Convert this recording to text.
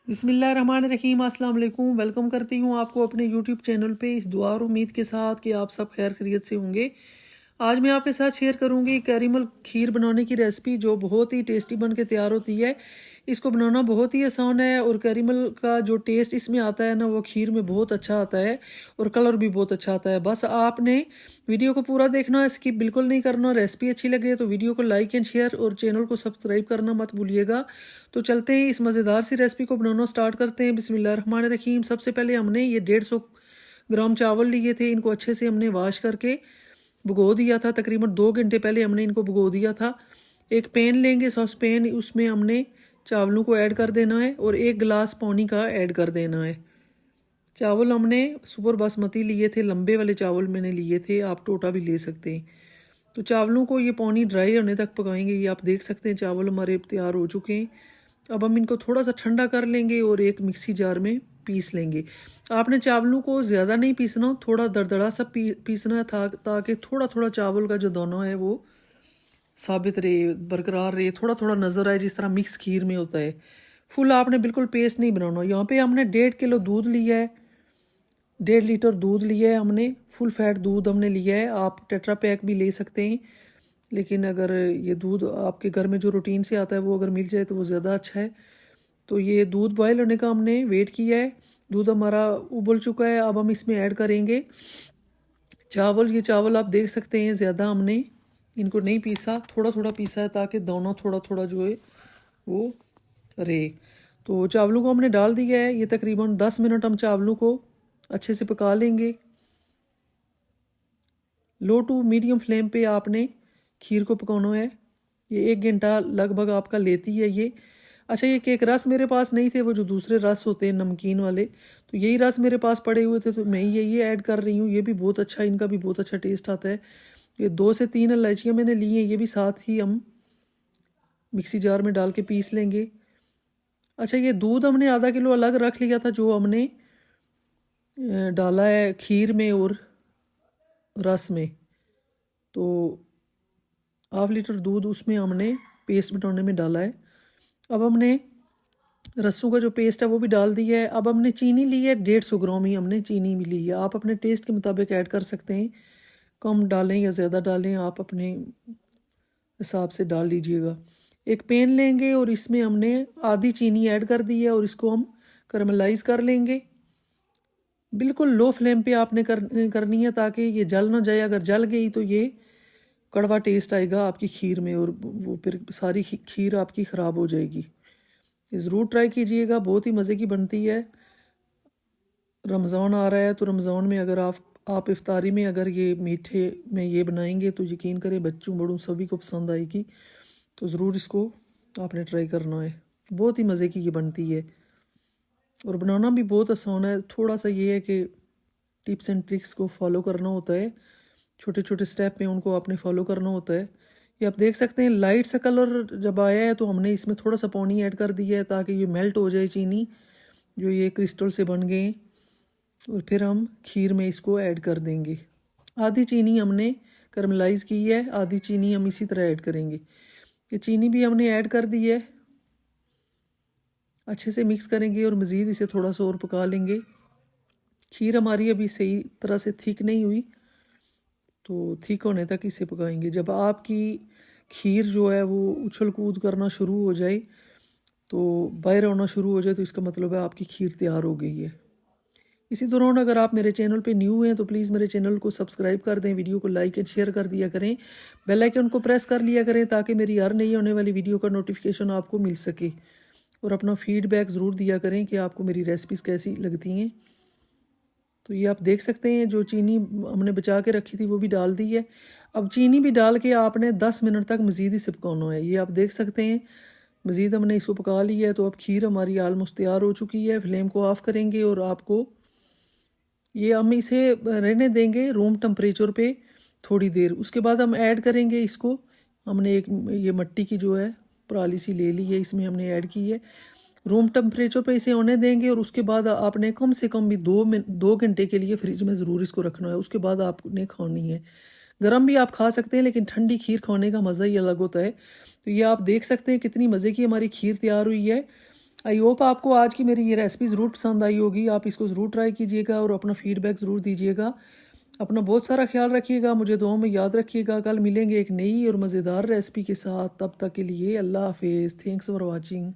बिस्मिल्लाहिर्रहमानिर्रहीम अस्सलाम वालेकुम। वेलकम करती हूँ आपको अपने यूट्यूब चैनल पे इस दुआ और उम्मीद के साथ कि आप सब खैर खैरियत से होंगे। आज मैं आपके साथ शेयर करूँगी कैरेमल खीर बनाने की रेसिपी जो बहुत ही टेस्टी बन के तैयार होती है। इसको बनाना बहुत ही आसान है और कैरेमल का जो टेस्ट इसमें आता है ना वो खीर में बहुत अच्छा आता है और कलर भी बहुत अच्छा आता है। बस आपने वीडियो को पूरा देखना है, स्किप बिल्कुल नहीं करना। रेसिपी अच्छी लगे तो वीडियो को लाइक एंड शेयर और चैनल को सब्सक्राइब करना मत भूलिएगा। तो चलते हैं इस मज़ेदार सी रेसिपी को बनाना स्टार्ट करते हैं। बिस्मिल्लाहिर्रहमानिर्रहीम। सबसे पहले हमने ये 150 ग्राम चावल लिए थे। इनको अच्छे से हमने वॉश करके भिगो दिया था। तकरीबन 2 घंटे पहले हमने इनको भिगो दिया था। एक पैन लेंगे, सॉस पैन, उसमें हमने चावलों को ऐड कर देना है और 1 गिलास पानी का ऐड कर देना है। चावल हमने सुपर बासमती लिए थे, लंबे वाले चावल मैंने लिए थे, आप टोटा भी ले सकते हैं। तो चावलों को ये पानी ड्राई होने तक पकाएंगे। ये आप देख सकते हैं चावल हमारे तैयार हो चुके हैं। अब हम इनको थोड़ा सा ठंडा कर लेंगे और एक मिक्सी जार में पीस लेंगे। आपने चावलों को ज़्यादा नहीं पीसना, थोड़ा दरदरा सा पीसना था ताकि थोड़ा थोड़ा चावल का जो दाना है वो साबित रहे, बरकरार रहे, थोड़ा थोड़ा नज़र आए, जिस तरह मिक्स खीर में होता है। फुल आपने बिल्कुल पेस्ट नहीं बनाना। यहाँ पे हमने 1.5 किलो दूध लिया है, 1.5 लीटर दूध लिया है हमने, फुल फैट दूध हमने लिया है। आप टेट्रा पैक भी ले सकते हैं, लेकिन अगर ये दूध आपके घर में जो रूटीन से आता है वो अगर मिल जाए तो वो ज़्यादा अच्छा है। तो ये दूध बॉयल होने का हमने वेट किया है। दूध हमारा उबल चुका है। अब हम इसमें ऐड करेंगे चावल। ये चावल आप देख सकते हैं ज़्यादा हमने इनको नहीं पीसा, थोड़ा थोड़ा पीसा है ताकि दोनों थोड़ा थोड़ा जो है वो रहे। तो चावलों को हमने डाल दिया है। ये तकरीबन 10 मिनट हम चावलों को अच्छे से पका लेंगे। लो टू मीडियम फ्लेम पे आपने खीर को पकाना है। ये 1 घंटा लगभग आपका लेती है ये। अच्छा, ये केक रस मेरे पास नहीं थे, वो जो दूसरे रस होते हैं नमकीन वाले, तो यही रस मेरे पास पड़े हुए थे तो मैं ये ऐड कर रही हूँ। ये भी बहुत अच्छा, इनका भी बहुत अच्छा टेस्ट आता है। ये 2 से 3 इलायचियाँ मैंने ली हैं, ये भी साथ ही हम मिक्सी जार में डाल के पीस लेंगे। अच्छा, ये दूध हमने आधा किलो अलग रख लिया था जो हमने डाला है खीर में और रस में। तो ½ लीटर दूध उसमें हमने पेस्ट बनाने में डाला है। अब हमने रसों का जो पेस्ट है वो भी डाल दिया है। अब हमने चीनी ली है, 150 ग्राम ही हमने चीनी भी ली है। आप अपने टेस्ट के मुताबिक ऐड कर सकते हैं, कम डालें या ज़्यादा डालें, आप अपने हिसाब से डाल लीजिएगा। एक पैन लेंगे और इसमें हमने आधी चीनी ऐड कर दी है और इसको हम करमलाइज़ कर लेंगे। बिल्कुल लो फ्लेम पे आपने करनी है ताकि ये जल ना जाए। अगर जल गई तो ये कड़वा टेस्ट आएगा आपकी खीर में और वो फिर सारी खीर आपकी ख़राब हो जाएगी। ज़रूर ट्राई कीजिएगा, बहुत ही मज़े की बनती है। रमज़ान आ रहा है तो रमज़ान में अगर आप इफ्तारी में अगर ये मीठे में ये बनाएंगे तो यकीन करें बच्चों बड़ों सभी को पसंद आएगी। तो ज़रूर इसको आपने ट्राई करना है। बहुत ही मज़े की ये बनती है और बनाना भी बहुत आसान है। थोड़ा सा ये है कि टिप्स एंड ट्रिक्स को फॉलो करना होता है, छोटे छोटे स्टेप में उनको आपने फॉलो करना होता है। ये आप देख सकते हैं लाइट सा कलर जब आया है तो हमने इसमें थोड़ा सा पानी ऐड कर दिया है ताकि ये मेल्ट हो जाए चीनी जो ये क्रिस्टल से बन गए। और फिर हम खीर में इसको ऐड कर देंगे। आधी चीनी हमने करमलाइज़ की है, आधी चीनी हम इसी तरह ऐड करेंगे। ये चीनी भी हमने ऐड कर दी है। अच्छे से मिक्स करेंगे और मज़ीद इसे थोड़ा सा और पका लेंगे। खीर हमारी अभी सही तरह से थिक नहीं हुई, तो थिक होने तक इसे पकाएंगे। जब आपकी खीर जो है वो उछल कूद करना शुरू हो जाए, तो बाहर आना शुरू हो जाए, तो इसका मतलब है आपकी खीर तैयार हो गई है। इसी दौरान अगर आप मेरे चैनल पे न्यू हैं तो प्लीज़ मेरे चैनल को सब्सक्राइब कर दें, वीडियो को लाइक एंड शेयर कर दिया करें, बेल आइकन को प्रेस कर लिया करें ताकि मेरी हर नई होने वाली वीडियो का नोटिफिकेशन आपको मिल सके। और अपना फीडबैक ज़रूर दिया करें कि आपको मेरी रेसिपीज़ कैसी लगती हैं। तो ये आप देख सकते हैं जो चीनी हमने बचा के रखी थी वो भी डाल दी है। अब चीनी भी डाल के आपने 10 मिनट तक मज़ीद इसे पकाना है। ये आप देख सकते हैं मज़ीद हमने इसको पका लिया है। तो अब खीर हमारी आलमोस्ट तैयार हो चुकी है। फ्लेम को ऑफ़ करेंगे और आपको ये हम इसे रहने देंगे रूम टेम्परेचर पे थोड़ी देर। उसके बाद हम ऐड करेंगे इसको। हमने एक ये मट्टी की जो है पराली सी ले ली है, इसमें हमने ऐड की है। रूम टेम्परेचर पे इसे होने देंगे और उसके बाद आपने कम से कम भी 2 घंटे के लिए फ्रिज में ज़रूर इसको रखना है। उसके बाद आपने खानी है। गरम भी आप खा सकते हैं, लेकिन ठंडी खीर खाने का मज़ा ही अलग होता है। तो ये आप देख सकते हैं कितनी मज़े की हमारी खीर तैयार हुई है। आई होप आपको आज की मेरी ये रेसिपी ज़रूर पसंद आई होगी। आप इसको ज़रूर ट्राई कीजिएगा और अपना फीडबैक ज़रूर दीजिएगा। अपना बहुत सारा ख्याल रखिएगा, मुझे दुआओं में याद रखिएगा। कल मिलेंगे एक नई और मज़ेदार रेसिपी के साथ। तब तक के लिए अल्लाह हाफिज़। Thanks for watching.